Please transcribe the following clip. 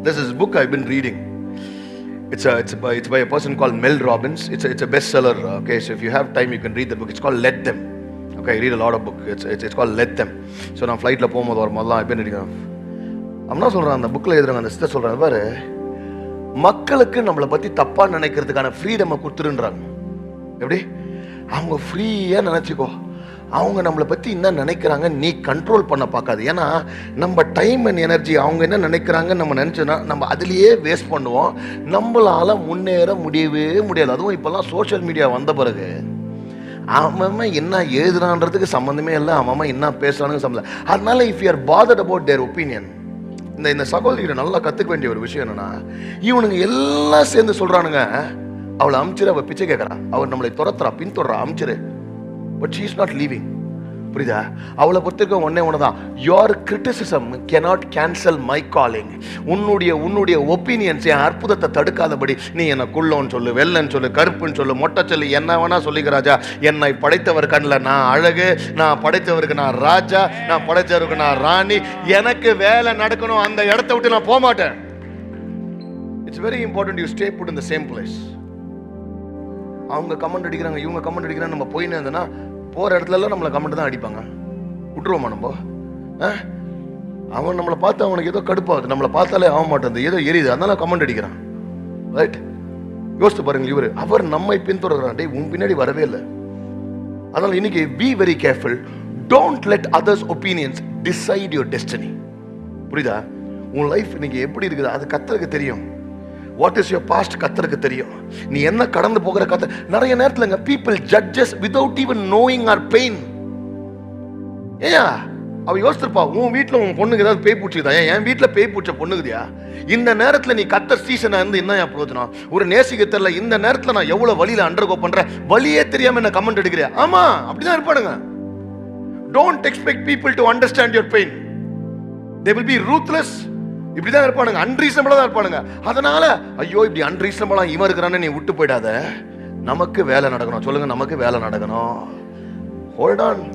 This is a book I've been reading. It's by a person called Mel Robbins. It's a bestseller. Okay, so if you have time, you can read the book. It's called Let Them. Okay, I read a lot of book. It's called Let Them. So நான் ஃப்ளைட்டில் போகும்போது ஒரு மாதிரிலாம் I've been reading. நான் சொல்கிறேன், அந்த புக்கில் எழுதுறாங்க, அந்த சிஸ்டர் சொல்கிறேன், பாரு, மக்களுக்கு நம்மளை பற்றி தப்பாக நினைக்கிறதுக்கான ஃப்ரீடமை கொடுத்துருன்றாங்க. எப்படி? அவங்க ஃப்ரீயாக நினச்சிக்கோ, அவங்க நம்மளை பற்றி என்ன நினைக்கிறாங்க நீ கண்ட்ரோல் பண்ண பார்க்காது. ஏன்னா நம்ம டைம் அண்ட் எனர்ஜி அவங்க என்ன நினைக்கிறாங்கன்னு நம்ம நினச்சோன்னா நம்ம அதுலேயே வேஸ்ட் பண்ணுவோம். நம்மளால் முன்னேற முடியவே முடியாது. அதுவும் இப்போல்லாம் சோஷியல் மீடியா வந்த பிறகு அவன் என்ன எழுதுறான்றதுக்கு சம்மந்தமே இல்லை, அவன் என்ன பேசுறானுங்க சம்மந்தம். அதனால if you are bothered about their opinion, இந்த சகோதரிகிட்ட நல்லா கற்றுக்க வேண்டிய ஒரு விஷயம் என்னன்னா, இவனுங்க எல்லாம் சேர்ந்து சொல்கிறானுங்க அவளை அமிச்சிரு, அவள் பிச்சை கேட்குறா, அவள் நம்மளை துரத்துறா, பின்தொடரா, அமிச்சிரு. But she is not leaving. புரியுதா? அவளை பொறுத்திருக்க ஒன்னே ஒண்ணுதான், your criticism cannot cancel my calling. உன்னுடைய ஒப்பீனியன்ஸ் என் அற்புதத்தை தடுக்காதபடி நீ என்ன குள்ளோன்னு சொல்லு, வெள்ளன்னு சொல்லு, கருப்புன்னு சொல்லு, மொட்டை சொல்லு, என்ன வேணா சொல்லிக்கிறாஜா. என்னை படைத்தவர் கண்ணில் நான் அழகு, நான் படைத்தவருக்கு நான் ராஜா, நான் படைத்தவருக்கு நான் ராணி. எனக்கு வேலை நடக்கணும், அந்த இடத்த விட்டு நான் போக மாட்டேன். It's very important you stay put in the same place. அவங்க கமெண்ட் அடிக்கிறாங்க, இவங்க கமெண்ட் அடிக்கிறாங்க, நம்ம போயின்னு இருந்தோன்னா போகிற இடத்துலலாம் நம்மளை கமெண்ட் தான் அடிப்பாங்க. விட்டுருவோமா நம்ம? அவன் நம்மளை பார்த்து அவனுக்கு ஏதோ கடுப்பாகுது, நம்மளை பார்த்தாலே ஆக மாட்டேன், ஏதோ எரியுது, அதனால கமெண்ட் அடிக்கிறான். ரைட்? யோசித்து பாருங்க, அவர் நம்மை பின்தொடர்கிறான், டே உன் பின்னாடி வரவே இல்லை. அதனால இன்னைக்கு be very careful. Don't let others opinions decide your destiny. புரியுதா? உன் லைஃப் இன்னைக்கு எப்படி இருக்குது அது கர்த்தருக்கு தெரியும். வாட் இஸ் யுவர் பாஸ்ட் கர்த்தருக்கு தெரியும். நீ என்ன கடந்து போகிற கர்த்தர். நிறைய நேரத்தில் people judges without even knowing our pain. ஏயா அவ யோசிச்சிருப்பா, உன் வீட்டில் உன் பொண்ணுக்கு ஏதாவது பேய் பூச்சிக்குதா? என் வீட்டில் பேய் பூச்ச பொண்ணுக்குதியா? இந்த நேரத்தில் நீ கர்த்தர் சீசனா இருந்து என்ன பிரயோஜனம்? ஒரு நேசிக்க தெரியல, இந்த நேரத்தில் நான் எவ்வளவு வழியில அண்டர்கோ பண்றேன், வழியே தெரியாம என்ன கமெண்ட் எடுக்கிறியா? ஆமா, அப்படிதான் இருப்பானுங்க. Don't expect people to understand your pain. They will be ruthless. இப்படிதான் இருப்பானுங்க, அன்ரீசனபிளா தான் இருப்பானுங்க. அதனால ஐயோ இப்படி அன்ரீசனபிளா இவன் இருக்கிறான்னு நீ விட்டு போயிடாத. நமக்கு வேலை நடக்கணும். சொல்லுங்க, நமக்கு வேலை நடக்கணும். Hold on.